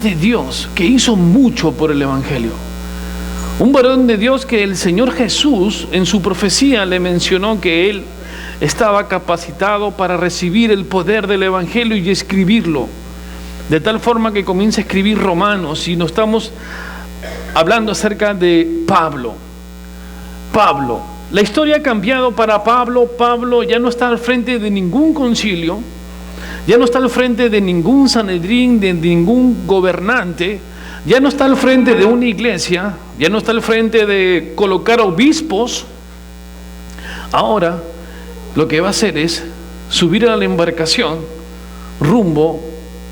de Dios que hizo mucho por el Evangelio. Un varón de Dios que el Señor Jesús en su profecía le mencionó que él estaba capacitado para recibir el poder del Evangelio y escribirlo. De tal forma que comienza a escribir Romanos, y nos estamos hablando acerca de Pablo. Pablo, la historia ha cambiado para Pablo. Pablo ya no está al frente de ningún concilio, ya no está al frente de ningún Sanedrín, de ningún gobernante, ya no está al frente de una iglesia, ya no está al frente de colocar obispos. Ahora lo que va a hacer es subir a la embarcación rumbo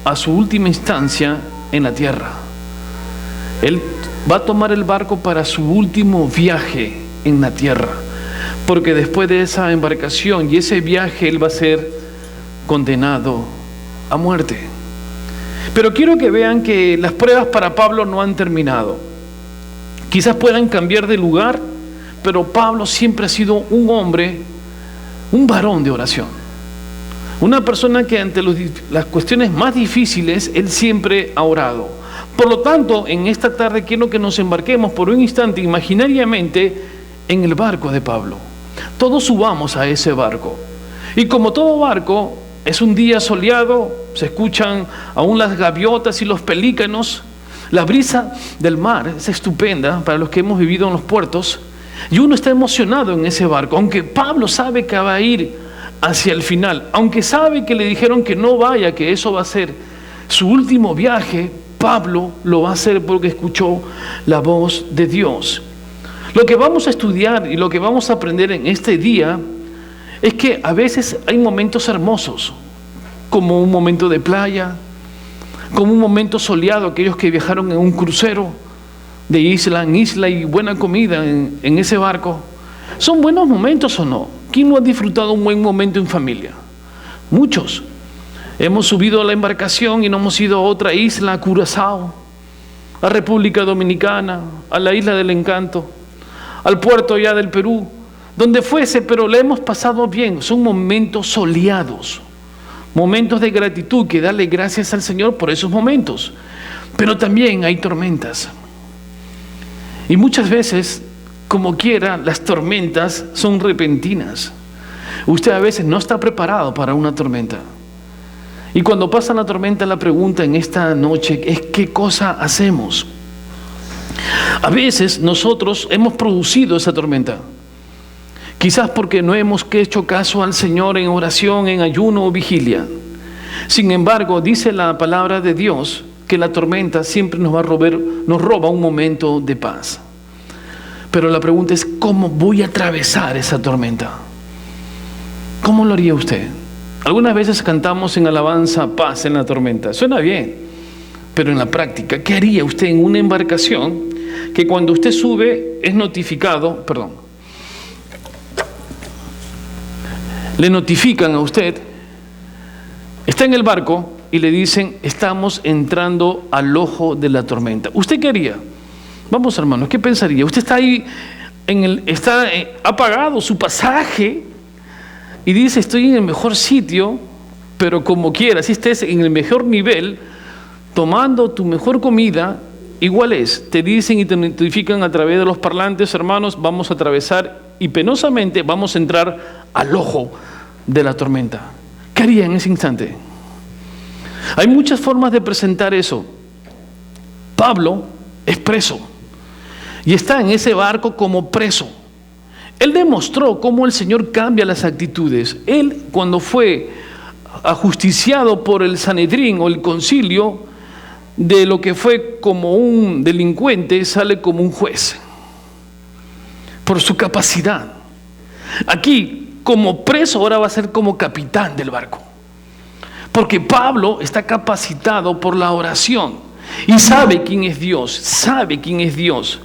a su última instancia en la tierra. Él va a tomar el barco para su último viaje en la tierra, porque después de esa embarcación y ese viaje él va a ser condenado a muerte. Pero quiero que vean que las pruebas para Pablo no han terminado. Quizás puedan cambiar de lugar, pero Pablo siempre ha sido un hombre, un varón de oración, una persona que ante las cuestiones más difíciles él siempre ha orado. Por lo tanto, en esta tarde quiero que nos embarquemos por un instante imaginariamente en el barco de Pablo. Todos subamos a ese barco, y como todo barco, es un día soleado, se escuchan aún las gaviotas y los pelícanos. La brisa del mar es estupenda para los que hemos vivido en los puertos, y uno está emocionado en ese barco, aunque Pablo sabe que va a ir hacia el final, aunque sabe que le dijeron que no vaya, que eso va a ser su último viaje. Pablo lo va a hacer porque escuchó la voz de Dios. Lo que vamos a estudiar y lo que vamos a aprender en este día es que a veces hay momentos hermosos, como un momento de playa, como un momento soleado, aquellos que viajaron en un crucero de isla en isla y buena comida en ese barco. ¿Son buenos momentos o no? ¿Quién no ha disfrutado un buen momento en familia? Muchos. Hemos subido a la embarcación y nos hemos ido a otra isla, a Curazao, a República Dominicana, a la Isla del Encanto, al puerto allá del Perú, donde fuese, pero le hemos pasado bien. Son momentos soleados, momentos de gratitud, que darle gracias al Señor por esos momentos. Pero también hay tormentas, y muchas veces, como quiera, las tormentas son repentinas. Usted a veces no está preparado para una tormenta, y cuando pasa la tormenta, la pregunta en esta noche es: ¿qué cosa hacemos? A veces nosotros hemos producido esa tormenta, quizás porque no hemos hecho caso al Señor en oración, en ayuno o vigilia. Sin embargo, dice la palabra de Dios que la tormenta siempre nos roba un momento de paz. Pero la pregunta es: ¿cómo voy a atravesar esa tormenta? ¿Cómo lo haría usted? Algunas veces cantamos en alabanza paz en la tormenta. Suena bien, pero en la práctica, ¿qué haría usted en una embarcación que cuando usted sube es notificado, le notifican a usted, está en el barco y le dicen: estamos entrando al ojo de la tormenta? ¿Usted qué haría? Vamos, hermanos, ¿qué pensaría? Usted está ahí, ha pagado su pasaje y dice: estoy en el mejor sitio, pero como quiera, si estés en el mejor nivel, tomando tu mejor comida, igual es, te dicen y te notifican a través de los parlantes: hermanos, vamos a atravesar y penosamente vamos a entrar al ojo de la tormenta. ¿Qué haría en ese instante? Hay muchas formas de presentar eso. Pablo es preso y está en ese barco como preso. Él demostró cómo el Señor cambia las actitudes. Él, cuando fue ajusticiado por el Sanedrín o el concilio, de lo que fue como un delincuente, sale como un juez por su capacidad. Aquí, como preso, ahora va a ser como capitán del barco, porque Pablo está capacitado por la oración y sabe quién es Dios, sabe quién es Dios.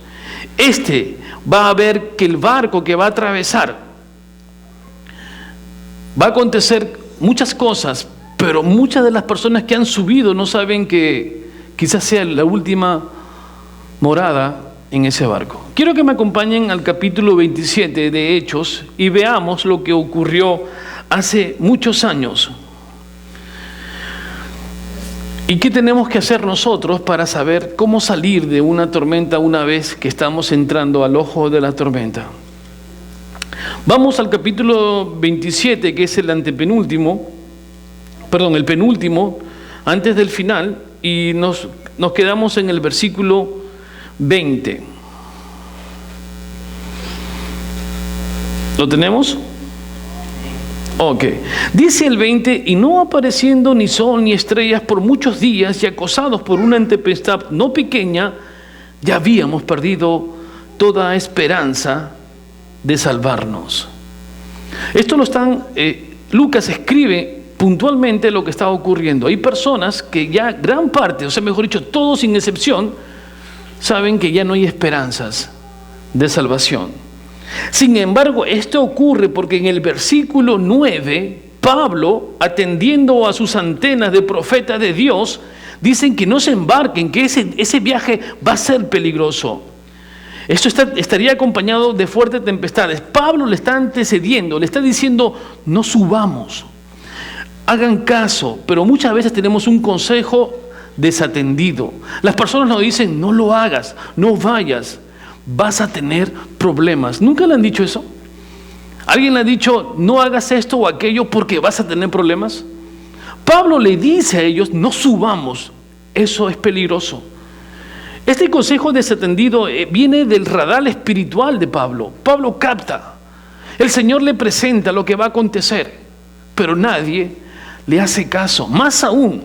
Va a ver que el barco que va a atravesar va a acontecer muchas cosas, pero muchas de las personas que han subido no saben que quizás sea la última morada en ese barco. Quiero que me acompañen al capítulo 27 de Hechos y veamos lo que ocurrió hace muchos años. ¿Y qué tenemos que hacer nosotros para saber cómo salir de una tormenta una vez que estamos entrando al ojo de la tormenta? Vamos al capítulo 27, que es el penúltimo, antes del final, y nos quedamos en el versículo 20. ¿Lo tenemos? Ok. Dice el 20, y no apareciendo ni sol ni estrellas por muchos días y acosados por una tempestad no pequeña, ya habíamos perdido toda esperanza de salvarnos. Esto Lucas escribe puntualmente lo que estaba ocurriendo. Hay personas que ya gran parte, o sea, mejor dicho, todos sin excepción, saben que ya no hay esperanzas de salvación. Sin embargo, esto ocurre porque en el versículo 9, Pablo, atendiendo a sus antenas de profeta de Dios, dicen que no se embarquen, que ese viaje va a ser peligroso. Esto estaría acompañado de fuertes tempestades. Pablo le está antecediendo, le está diciendo, no subamos, hagan caso, pero muchas veces tenemos un consejo desatendido. Las personas nos dicen, no lo hagas, no vayas, vas a tener problemas. ¿Nunca le han dicho eso? ¿Alguien le ha dicho, no hagas esto o aquello porque vas a tener problemas? Pablo le dice a ellos, no subamos, eso es peligroso. Este consejo desatendido viene del radar espiritual de Pablo. Pablo capta. El Señor le presenta lo que va a acontecer, pero nadie le hace caso. Más aún,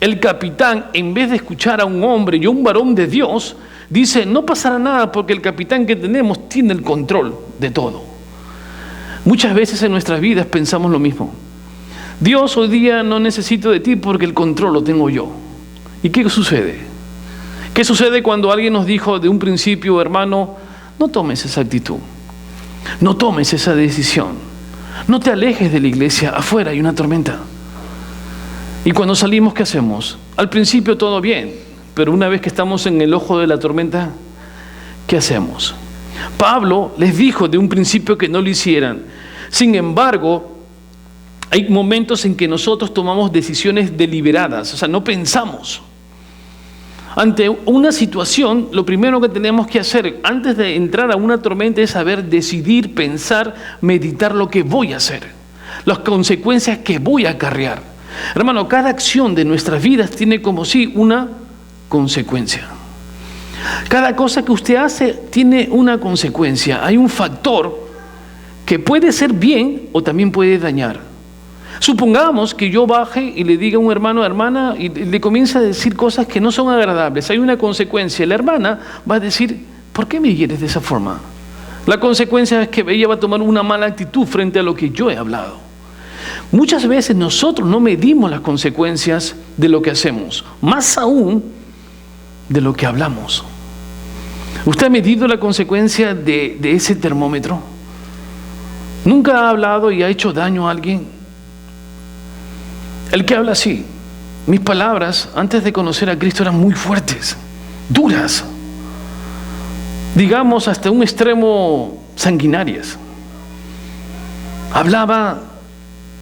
el capitán, en vez de escuchar a un hombre y a un varón de Dios, dice, no pasará nada porque el capitán que tenemos tiene el control de todo. Muchas veces en nuestras vidas pensamos lo mismo. Dios, hoy día no necesito de ti porque el control lo tengo yo. ¿Y qué sucede? ¿Qué sucede cuando alguien nos dijo de un principio, hermano, no tomes esa actitud, no tomes esa decisión, no te alejes de la iglesia, afuera hay una tormenta? Y cuando salimos, ¿qué hacemos? Al principio todo bien, pero una vez que estamos en el ojo de la tormenta, ¿qué hacemos? Pablo les dijo de un principio que no lo hicieran. Sin embargo, hay momentos en que nosotros tomamos decisiones deliberadas, o sea, no pensamos. Ante una situación, lo primero que tenemos que hacer antes de entrar a una tormenta es saber decidir, pensar, meditar lo que voy a hacer, las consecuencias que voy a acarrear. Hermano, cada acción de nuestras vidas tiene como sí una consecuencia. Cada cosa que usted hace tiene una consecuencia. Hay un factor que puede ser bien o también puede dañar. Supongamos que yo baje y le diga a un hermano o hermana y le comienza a decir cosas que no son agradables. Hay una consecuencia. La hermana va a decir, ¿por qué me hieres de esa forma? La consecuencia es que ella va a tomar una mala actitud frente a lo que yo he hablado. Muchas veces nosotros no medimos las consecuencias de lo que hacemos, más aún de lo que hablamos. ¿Usted ha medido la consecuencia de ese termómetro? ¿Nunca ha hablado y ha hecho daño a alguien? El que habla así, mis palabras antes de conocer a Cristo eran muy fuertes, duras, digamos hasta un extremo sanguinarias. Hablaba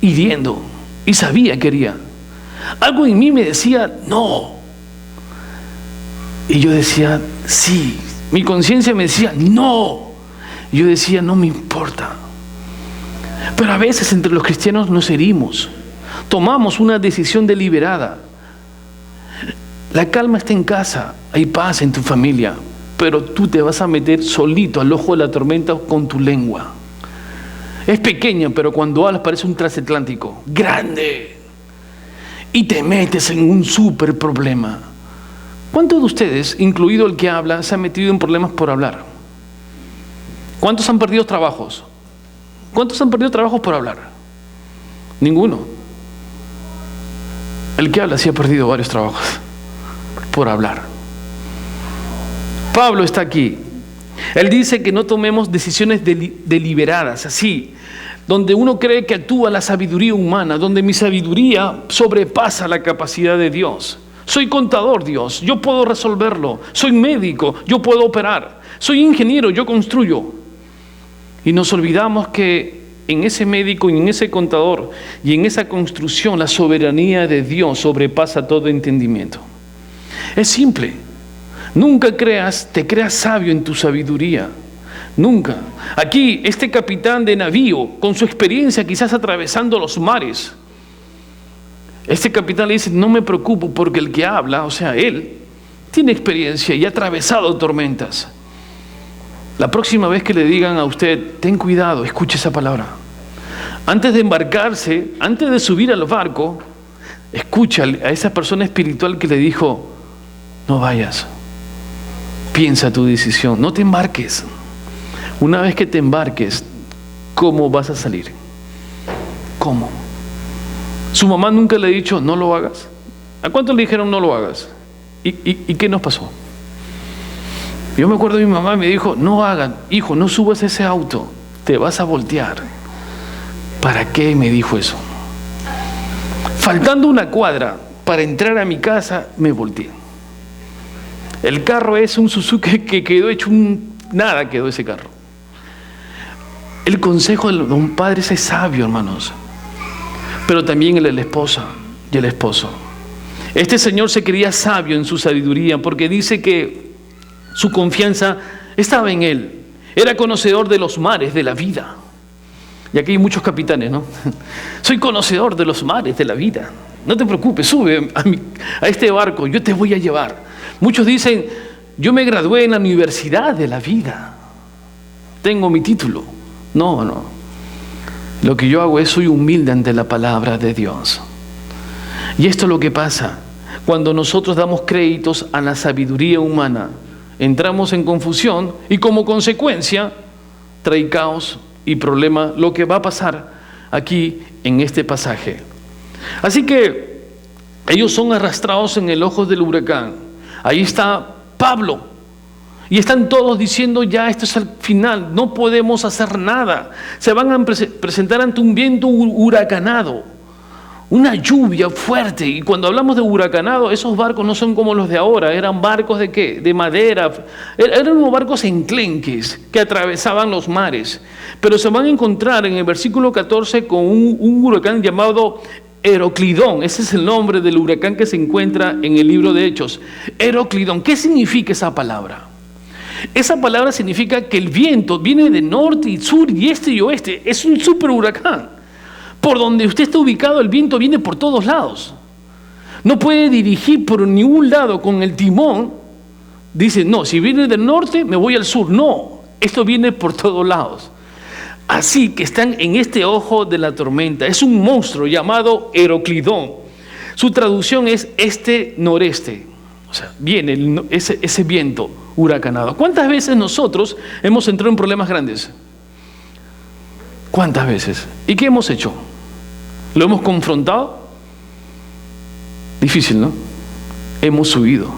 hiriendo y sabía que hería. Algo en mí me decía no, y yo decía sí. Mi conciencia me decía no, y yo decía no me importa. Pero a veces entre los cristianos nos herimos. Tomamos una decisión deliberada. La calma está en casa, hay paz en tu familia, pero tú te vas a meter solito al ojo de la tormenta con tu lengua. Es pequeña, pero cuando hablas parece un transatlántico, grande. Y te metes en un súper problema. ¿Cuántos de ustedes, incluido el que habla, se han metido en problemas por hablar? ¿Cuántos han perdido trabajos? ¿Cuántos han perdido trabajos por hablar? Ninguno. El que habla sí ha perdido varios trabajos por hablar. Pablo está aquí. Él dice que no tomemos decisiones deliberadas, así, donde uno cree que actúa la sabiduría humana, donde mi sabiduría sobrepasa la capacidad de Dios. Soy contador, Dios, yo puedo resolverlo. Soy médico, yo puedo operar. Soy ingeniero, yo construyo. Y nos olvidamos que en ese médico y en ese contador y en esa construcción la soberanía de Dios sobrepasa todo entendimiento. Es simple. Nunca te creas sabio en tu sabiduría. Nunca. Aquí este capitán de navío, con su experiencia quizás atravesando los mares, este capitán le dice: no me preocupo porque el que habla, o sea, él, tiene experiencia y ha atravesado tormentas. La próxima vez que le digan a usted: ten cuidado, escuche esa palabra. Antes de embarcarse, antes de subir al barco, escucha a esa persona espiritual que le dijo: no vayas, piensa tu decisión, no te embarques. Una vez que te embarques, ¿cómo vas a salir? ¿Cómo? Su mamá nunca le ha dicho: no lo hagas. ¿A cuántos le dijeron no lo hagas? ¿Y qué nos pasó? Yo me acuerdo de mi mamá me dijo: no hagan, hijo, no subas ese auto, te vas a voltear. ¿Para qué me dijo eso? Faltando una cuadra para entrar a mi casa, me volteé. El carro es un Suzuki que quedó hecho nada, quedó ese carro. El consejo de un padre es sabio, hermanos, pero también el de la esposa y el esposo. Este señor se creía sabio en su sabiduría porque dice que su confianza estaba en él. Era conocedor de los mares de la vida. Y aquí hay muchos capitanes, ¿no? Soy conocedor de los mares de la vida. No te preocupes, sube a este barco, yo te voy a llevar. Muchos dicen: yo me gradué en la universidad de la vida, tengo mi título. No. Lo que yo hago es soy humilde ante la palabra de Dios. Y esto es lo que pasa cuando nosotros damos créditos a la sabiduría humana. Entramos en confusión y como consecuencia trae caos y problema, lo que va a pasar aquí en este pasaje. Así que ellos son arrastrados en el ojo del huracán. Ahí está Pablo. Y están todos diciendo: ya esto es el final, no podemos hacer nada. Se van a presentar ante un viento huracanado, una lluvia fuerte. Y cuando hablamos de huracanado, esos barcos no son como los de ahora. Eran barcos ¿de qué? De madera. Eran unos barcos enclenques que atravesaban los mares. Pero se van a encontrar en el versículo 14 con un huracán llamado Heroclidón. Ese es el nombre del huracán que se encuentra en el libro de Hechos. Heroclidón. ¿Qué significa esa palabra? Esa palabra significa que el viento viene de norte y sur y este y oeste. Es un super huracán. Por donde usted está ubicado, el viento viene por todos lados. No puede dirigir por ningún lado con el timón. Dice: no, si viene del norte, me voy al sur. No, esto viene por todos lados. Así que están en este ojo de la tormenta. Es un monstruo llamado Heroclidón. Su traducción es este-noreste. O sea, viene ese viento huracanado. ¿Cuántas veces nosotros hemos entrado en problemas grandes? ¿Cuántas veces? ¿Y qué hemos hecho? ¿Lo hemos confrontado? Difícil, ¿no? Hemos huido.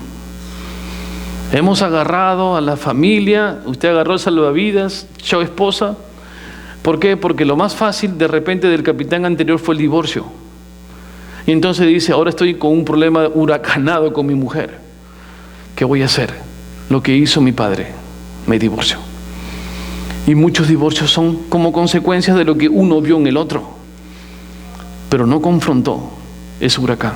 Hemos agarrado a la familia. Usted agarró el salvavidas, chao esposa. ¿Por qué? Porque lo más fácil de repente del capitán anterior fue el divorcio. Y entonces dice: ahora estoy con un problema huracanado con mi mujer. ¿Qué voy a hacer? Lo que hizo mi padre, me divorcio. Y muchos divorcios son como consecuencia de lo que uno vio en el otro, pero no confrontó ese huracán.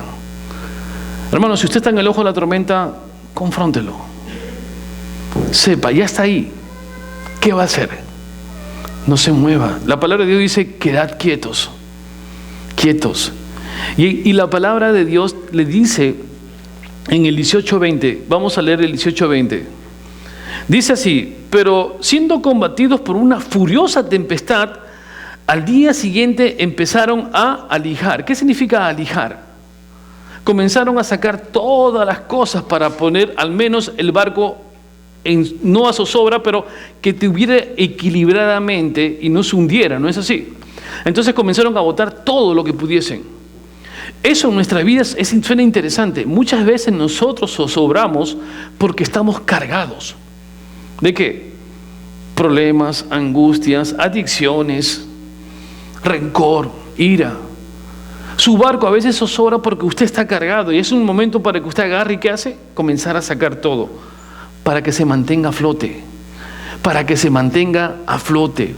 Hermano, si usted está en el ojo de la tormenta, confróntelo. Sepa, ya está ahí. ¿Qué va a hacer? No se mueva. La palabra de Dios dice: quedad quietos. Quietos. Y la palabra de Dios le dice en el 18:20, vamos a leer el 18:20. Dice así: pero siendo combatidos por una furiosa tempestad, al día siguiente empezaron a alijar. ¿Qué significa alijar? Comenzaron a sacar todas las cosas para poner al menos el barco no a zozobra, pero que estuviera equilibradamente y no se hundiera, ¿no es así? Entonces comenzaron a botar todo lo que pudiesen. Eso en nuestra vida suena interesante. Muchas veces nosotros zozobramos porque estamos cargados. ¿De qué? Problemas, angustias, adicciones, rencor, ira. Su barco a veces zozobra porque usted está cargado y es un momento para que usted agarre y ¿qué hace? Comenzar a sacar todo para que se mantenga a flote. Para que se mantenga a flote.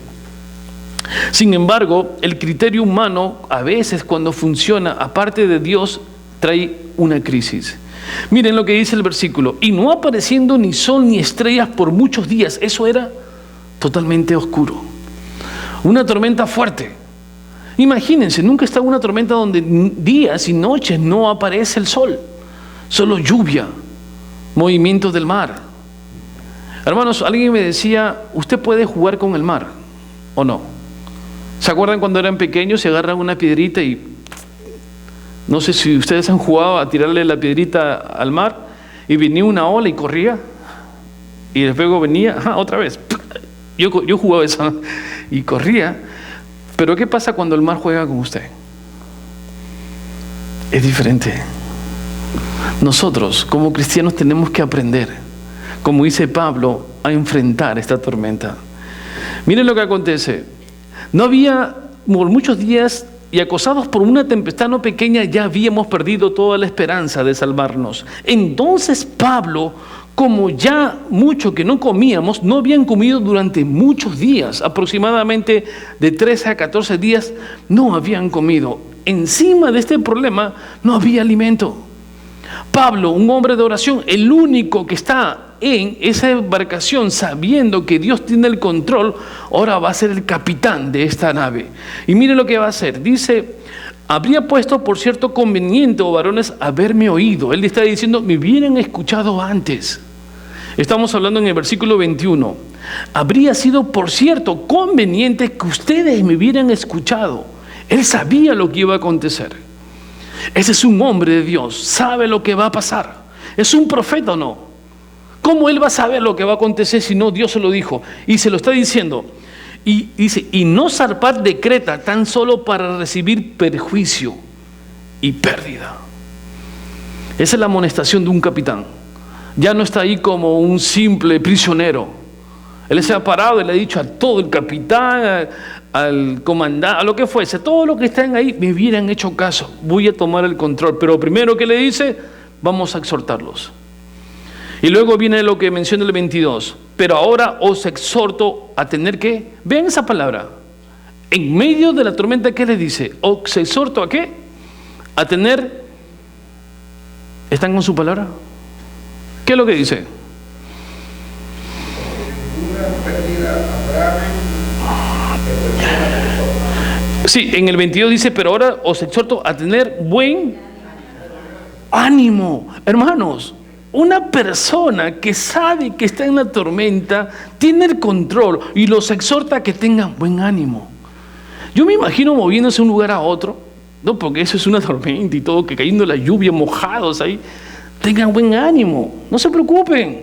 Sin embargo, el criterio humano a veces cuando funciona aparte de Dios trae una crisis. Miren lo que dice el versículo: y no apareciendo ni sol ni estrellas por muchos días. Eso era totalmente oscuro, una tormenta fuerte. Imagínense, nunca está una tormenta donde días y noches no aparece el sol, solo lluvia, movimientos del mar. Hermanos, alguien me decía: ¿usted puede jugar con el mar o no? ¿Se acuerdan cuando eran pequeños, se agarran una piedrita y no sé si ustedes han jugado a tirarle la piedrita al mar y venía una ola y corría y luego venía otra vez? Yo jugaba eso y corría. Pero ¿qué pasa cuando el mar juega con usted? Es diferente. Nosotros como cristianos tenemos que aprender, como dice Pablo, a enfrentar esta tormenta. Miren lo que acontece. No había, por muchos días, y acosados por una tempestad no pequeña, ya habíamos perdido toda la esperanza de salvarnos. Entonces Pablo, como ya mucho que no comíamos, no habían comido durante muchos días, aproximadamente de 13 a 14 días, no habían comido. Encima de este problema no había alimento. Pablo, un hombre de oración, el único que está en esa embarcación sabiendo que Dios tiene el control, ahora va a ser el capitán de esta nave. Y mire lo que va a hacer. Dice: habría puesto por cierto conveniente, oh varones, haberme oído. Él está diciendo: me hubieran escuchado antes. Estamos hablando en el versículo 21. Habría sido por cierto conveniente que ustedes me hubieran escuchado. Él sabía lo que iba a acontecer. Ese es un hombre de Dios, sabe lo que va a pasar. ¿Es un profeta o no? ¿Cómo él va a saber lo que va a acontecer si no Dios se lo dijo? Y se lo está diciendo. Y dice: y no zarpar de Creta tan solo para recibir perjuicio y pérdida. Esa es la amonestación de un capitán. Ya no está ahí como un simple prisionero. Él se ha parado y le ha dicho a todo, el capitán, al comandante, a lo que fuese, todos los que están ahí, me hubieran hecho caso, voy a tomar el control. Pero primero que le dice: vamos a exhortarlos. Y luego viene lo que menciona el 22. Pero ahora os exhorto a tener que, vean esa palabra, en medio de la tormenta, ¿qué le dice? Os exhorto a qué? A tener, ¿están con su palabra? ¿Qué es lo que dice? Sí, en el 22 dice: pero ahora os exhorto a tener buen ánimo. Hermanos, una persona que sabe que está en la tormenta tiene el control y los exhorta a que tengan buen ánimo. Yo me imagino moviéndose de un lugar a otro, no, porque eso es una tormenta y todo, que cayendo la lluvia, mojados ahí. Tengan buen ánimo, no se preocupen.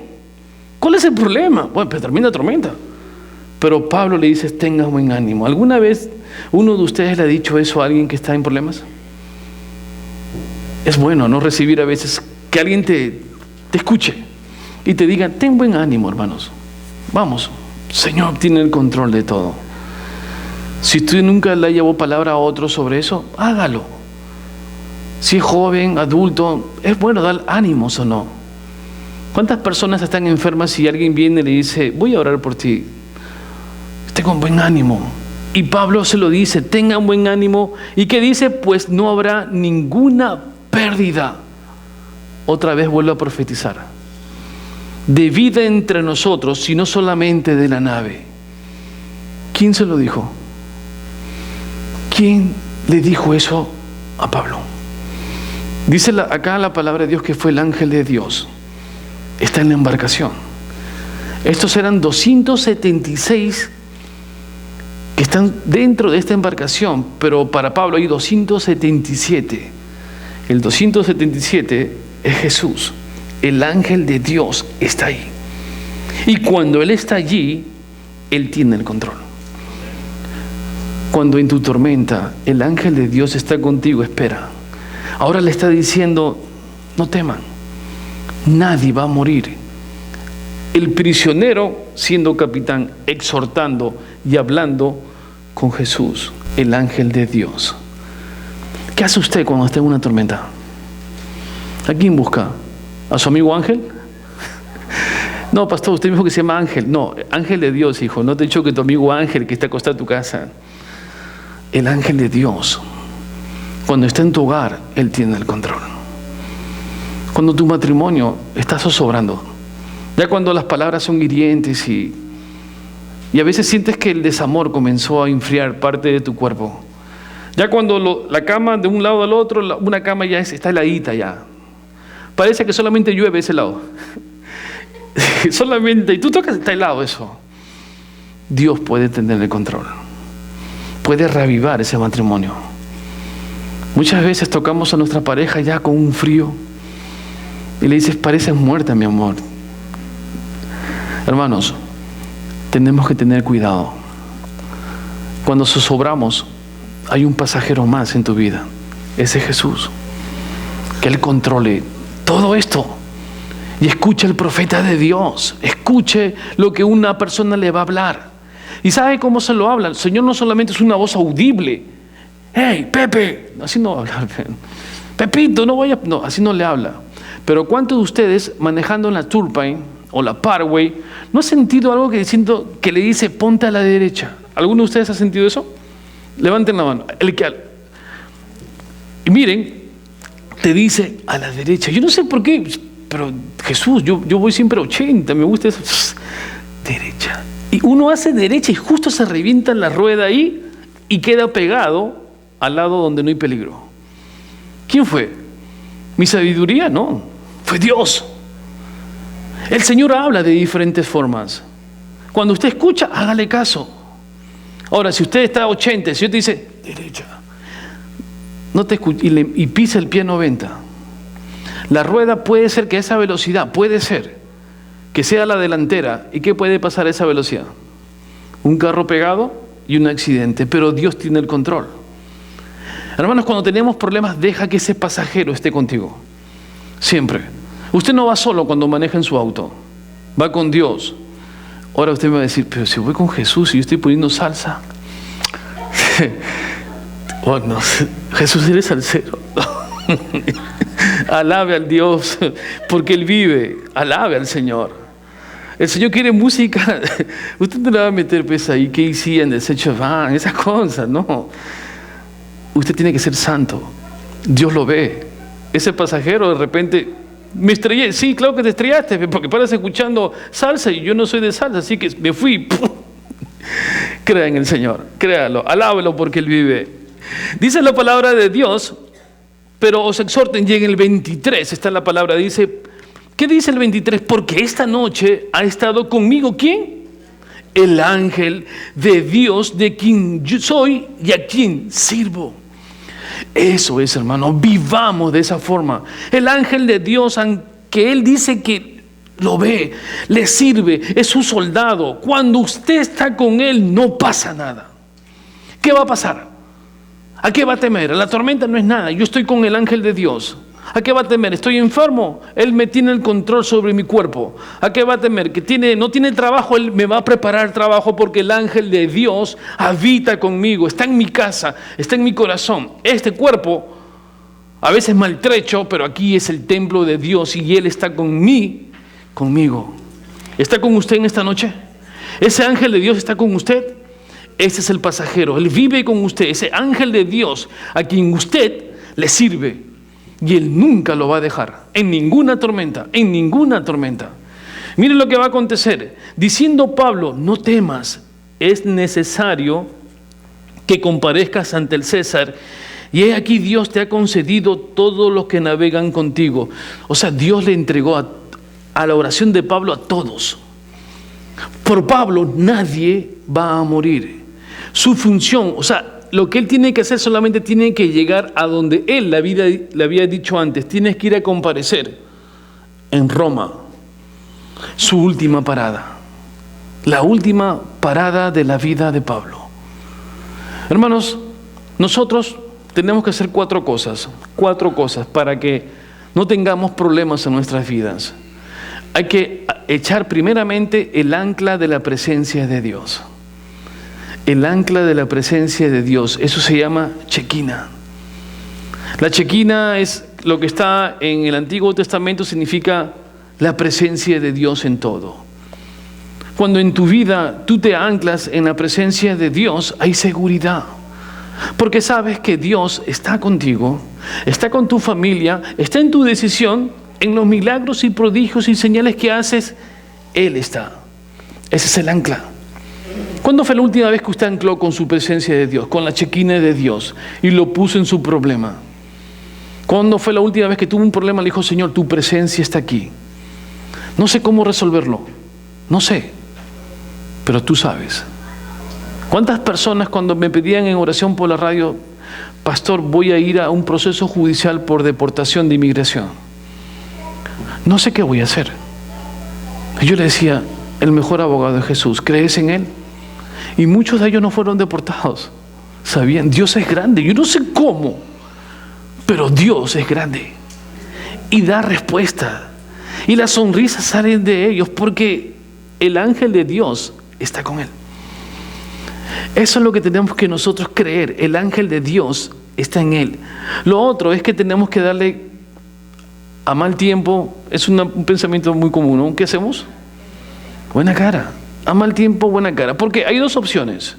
¿Cuál es el problema? Bueno, pues termina la tormenta. Pero Pablo le dice: tengan buen ánimo. ¿Alguna vez uno de ustedes le ha dicho eso a alguien que está en problemas? Es bueno no recibir a veces que alguien te escuche y te diga: ten buen ánimo, hermanos. Vamos, Señor tiene el control de todo. Si usted nunca le llevó palabra a otro sobre eso, hágalo. Si es joven, adulto, es bueno dar ánimos o no. ¿Cuántas personas están enfermas y alguien viene y le dice: voy a orar por ti, esté con buen ánimo? Y Pablo se lo dice: tengan buen ánimo. ¿Y qué dice? Pues no habrá ninguna pérdida. Otra vez vuelvo a profetizar: de vida entre nosotros, sino solamente de la nave. ¿Quién se lo dijo? ¿Quién le dijo eso a Pablo? Dice acá la palabra de Dios que fue el ángel de Dios. Está en la embarcación. Estos eran 276 que están dentro de esta embarcación, pero para Pablo hay 277. El 277 es Jesús. El ángel de Dios está ahí. Y cuando Él está allí, Él tiene el control. Cuando en tu tormenta el ángel de Dios está contigo, espera. Ahora le está diciendo: no teman, nadie va a morir. El prisionero, siendo capitán, exhortando y hablando con Jesús, el ángel de Dios. ¿Qué hace usted cuando está en una tormenta? ¿A quién busca? ¿A su amigo ángel? No, pastor, usted dijo que se llama ángel. No, ángel de Dios, hijo. No te he dicho que tu amigo ángel que está acostado en tu casa. el ángel de Dios, cuando está en tu hogar, Él tiene el control. Cuando tu matrimonio está zozobrando, ya cuando las palabras son hirientes y a veces sientes que el desamor comenzó a enfriar parte de tu cuerpo, ya cuando la cama de un lado al otro, una cama ya está heladita ya, parece que solamente llueve ese lado, solamente, y tú tocas, está helado eso. Dios puede tener el control, puede reavivar ese matrimonio. Muchas veces tocamos a nuestra pareja ya con un frío y le dices, pareces muerta, mi amor. Hermanos, tenemos que tener cuidado. Cuando zozobramos, hay un pasajero más en tu vida, ese Jesús, que Él controle todo esto. Y escuche al profeta de Dios, escuche lo que una persona le va a hablar. ¿Y sabe cómo se lo habla? El Señor no solamente es una voz audible. ¡Hey, Pepe! Así no habla. Pepito, no vaya. No, así no le habla. Pero ¿cuántos de ustedes manejando en la Turpine o la Parkway no ha sentido algo que le dice ponte a la derecha? ¿Alguno de ustedes ha sentido eso? Levanten la mano. Y miren, te dice a la derecha. Yo no sé por qué, pero Jesús, yo voy siempre a 80, me gusta eso. Derecha. Y uno hace derecha y justo se revienta la rueda ahí y queda pegado al lado donde no hay peligro. ¿Quién fue? ¿Mi sabiduría? No, fue Dios. El Señor habla de diferentes formas. Cuando usted escucha, hágale caso. Ahora, si usted está a 80, si yo te dice derecha, no te escucha y pisa el pie a 90, la rueda puede ser que esa velocidad, puede ser que sea la delantera. ¿Y qué puede pasar a esa velocidad? Un carro pegado y un accidente, pero Dios tiene el control. Hermanos, cuando tenemos problemas, deja que ese pasajero esté contigo. Siempre. Usted no va solo cuando maneja en su auto, va con Dios. Ahora usted me va a decir, pero si voy con Jesús y yo estoy poniendo salsa. Oh, no, Jesús, eres salsero. Alabe al Dios, porque Él vive. Alabe al Señor. El Señor quiere música. Usted no le va a meter pues ahí KC en desecho van, esas cosas, no. Usted tiene que ser santo. Dios lo ve. Ese pasajero de repente, me estrellé. Sí, claro que te estrellaste, porque paras escuchando salsa y yo no soy de salsa, así que me fui. Crea en el Señor, créalo, alábelo porque Él vive. Dice la palabra de Dios, pero os exhorten, y en el 23 está la palabra, dice, ¿qué dice el 23? Porque esta noche ha estado conmigo, ¿quién? El ángel de Dios, de quien yo soy y a quien sirvo. Eso es, hermano, vivamos de esa forma. El ángel de Dios, aunque Él dice que lo ve, le sirve, es su soldado. Cuando usted está con Él, no pasa nada. ¿Qué va a pasar? ¿A qué va a temer? La tormenta no es nada, yo estoy con el ángel de Dios. ¿A qué va a temer? Estoy enfermo, Él me tiene el control sobre mi cuerpo. ¿A qué va a temer? Que no tiene trabajo, Él me va a preparar trabajo porque el ángel de Dios habita conmigo, está en mi casa, está en mi corazón. Este cuerpo, a veces maltrecho, pero aquí es el templo de Dios y Él está conmigo. ¿Está con usted en esta noche? ¿Ese ángel de Dios está con usted? Ese es el pasajero, Él vive con usted, ese ángel de Dios a quien usted le sirve. Y Él nunca lo va a dejar, en ninguna tormenta, en ninguna tormenta. Miren lo que va a acontecer. Diciendo Pablo, no temas, es necesario que comparezcas ante el César. Y he aquí Dios te ha concedido todos los que navegan contigo. O sea, Dios le entregó a la oración de Pablo a todos. Por Pablo nadie va a morir. Su función, o sea, lo que él tiene que hacer solamente tiene que llegar a donde él le había dicho antes. Tienes que ir a comparecer en Roma. Su última parada. La última parada de la vida de Pablo. Hermanos, nosotros tenemos que hacer cuatro cosas para que no tengamos problemas en nuestras vidas. Hay que echar primeramente el ancla de la presencia de Dios. El ancla de la presencia de Dios, eso se llama chequina. La chequina es lo que está en el Antiguo Testamento, significa la presencia de Dios en todo. Cuando en tu vida tú te anclas en la presencia de Dios, hay seguridad. Porque sabes que Dios está contigo, está con tu familia, está en tu decisión, en los milagros y prodigios y señales que haces, Él está. Ese es el ancla. ¿Cuándo fue la última vez que usted ancló con su presencia de Dios, con la chequina de Dios y lo puso en su problema? ¿Cuándo fue la última vez que tuvo un problema? Le dijo, Señor, tu presencia está aquí. No sé cómo resolverlo, no sé, pero tú sabes. ¿Cuántas personas cuando me pedían en oración por la radio, pastor, voy a ir a un proceso judicial por deportación de inmigración? No sé qué voy a hacer. Y yo le decía, el mejor abogado es Jesús, ¿crees en Él? Y muchos de ellos no fueron deportados. Sabían, Dios es grande, yo no sé cómo, pero Dios es grande y da respuesta. Y las sonrisas salen de ellos porque el ángel de Dios está con él. Eso es lo que tenemos que nosotros creer. El ángel de Dios está en él. Lo otro es que tenemos que darle a mal tiempo. Es un pensamiento muy común, ¿no? ¿Qué hacemos? Buena cara. A mal tiempo, buena cara. Porque hay dos opciones.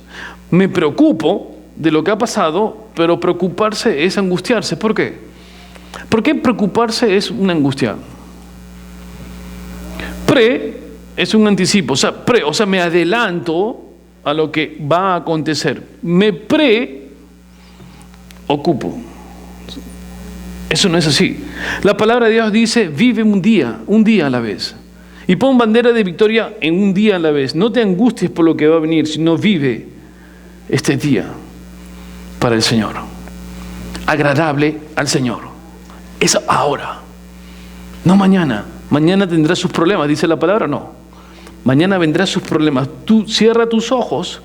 Me preocupo de lo que ha pasado, pero preocuparse es angustiarse. ¿Por qué? Porque preocuparse es una angustia. Pre es un anticipo, o sea, me adelanto a lo que va a acontecer. Me preocupo. Eso no es así. La palabra de Dios dice, vive un día a la vez. Y pon bandera de victoria en un día a la vez. No te angusties por lo que va a venir, sino vive este día para el Señor. Agradable al Señor. Es ahora, no mañana. Mañana tendrá sus problemas, dice la palabra, no. Mañana vendrán sus problemas. Tú cierra tus ojos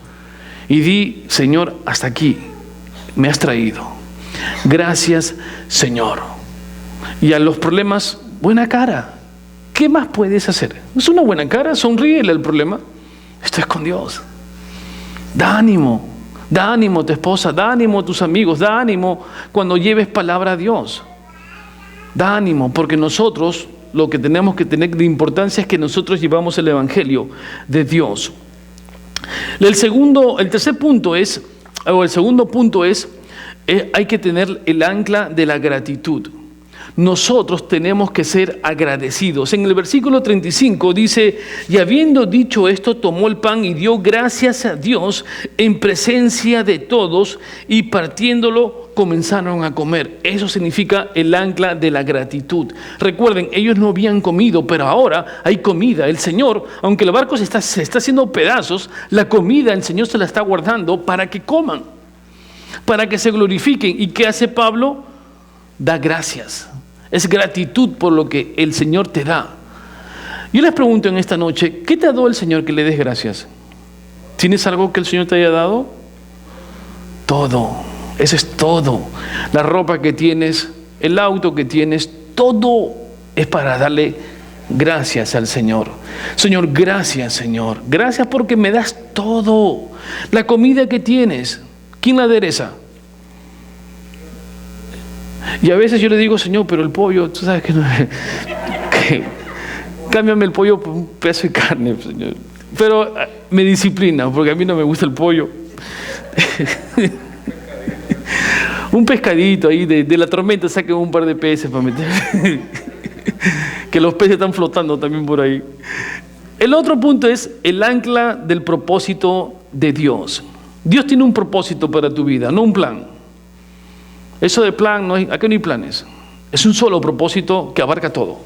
y di, Señor, hasta aquí me has traído. Gracias, Señor. Y a los problemas, buena cara. ¿Qué más puedes hacer? Es una buena cara, sonríele al problema. Esto es con Dios. Da ánimo a tu esposa, da ánimo a tus amigos, da ánimo cuando lleves palabra a Dios. Da ánimo, porque nosotros lo que tenemos que tener de importancia es que nosotros llevamos el Evangelio de Dios. El segundo punto es, hay que tener el ancla de la gratitud. Nosotros tenemos que ser agradecidos. En el versículo 35 dice, y habiendo dicho esto, tomó el pan y dio gracias a Dios en presencia de todos, y partiéndolo comenzaron a comer. Eso significa el ancla de la gratitud. Recuerden, ellos no habían comido, pero ahora hay comida. El Señor, aunque el barco se está haciendo pedazos, la comida el Señor se la está guardando para que coman, para que se glorifiquen. ¿Y qué hace Pablo? Da gracias. Es gratitud por lo que el Señor te da. Yo les pregunto en esta noche, ¿qué te ha dado el Señor que le des gracias? ¿Tienes algo que el Señor te haya dado? Todo. Eso es todo. La ropa que tienes, el auto que tienes, todo es para darle gracias al Señor. Señor, gracias, Señor. Gracias porque me das todo. La comida que tienes, ¿quién la adereza? Y a veces yo le digo, Señor, pero el pollo, tú sabes que no que, cámbiame el pollo por un pedazo de carne, Señor. Pero me disciplina, porque a mí no me gusta el pollo. Un pescadito ahí de la tormenta, saquen un par de peces para meter. Que los peces están flotando también por ahí. El otro punto es el ancla del propósito de Dios. Dios tiene un propósito para tu vida, no un plan. Eso de plan, aquí no hay planes. Es un solo propósito que abarca todo.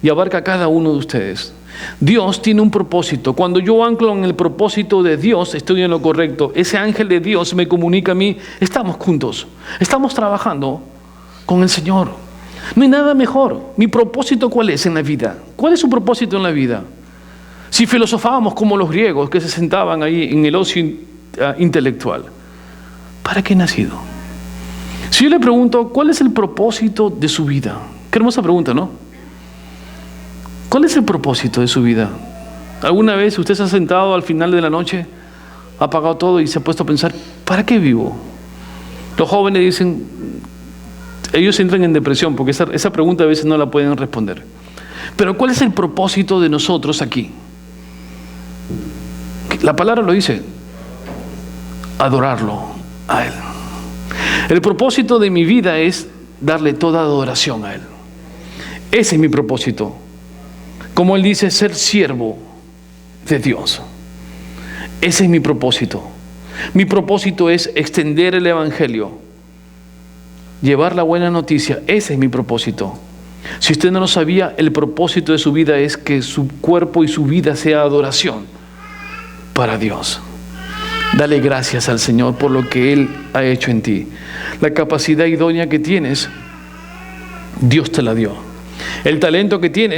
Y abarca a cada uno de ustedes. Dios tiene un propósito. Cuando yo anclo en el propósito de Dios, estoy en lo correcto. Ese ángel de Dios me comunica a mí, estamos juntos. Estamos trabajando con el Señor. No hay nada mejor. ¿Mi propósito cuál es en la vida? ¿Cuál es su propósito en la vida? Si filosofábamos como los griegos que se sentaban ahí en el ocio intelectual, ¿para qué he nacido? Si yo le pregunto, ¿cuál es el propósito de su vida? Qué hermosa pregunta, ¿no? ¿Cuál es el propósito de su vida? ¿Alguna vez usted se ha sentado al final de la noche, ha apagado todo y se ha puesto a pensar, ¿para qué vivo? Los jóvenes dicen, ellos entran en depresión porque esa pregunta a veces no la pueden responder. Pero ¿cuál es el propósito de nosotros aquí? La palabra lo dice, adorarlo a Él. El propósito de mi vida es darle toda adoración a Él. Ese es mi propósito. Como Él dice, ser siervo de Dios. Ese es mi propósito. Mi propósito es extender el Evangelio, llevar la buena noticia. Ese es mi propósito. Si usted no lo sabía, el propósito de su vida es que su cuerpo y su vida sea adoración para Dios. Dale gracias al Señor por lo que Él ha hecho en ti. La capacidad idónea que tienes, Dios te la dio. El talento que tienes,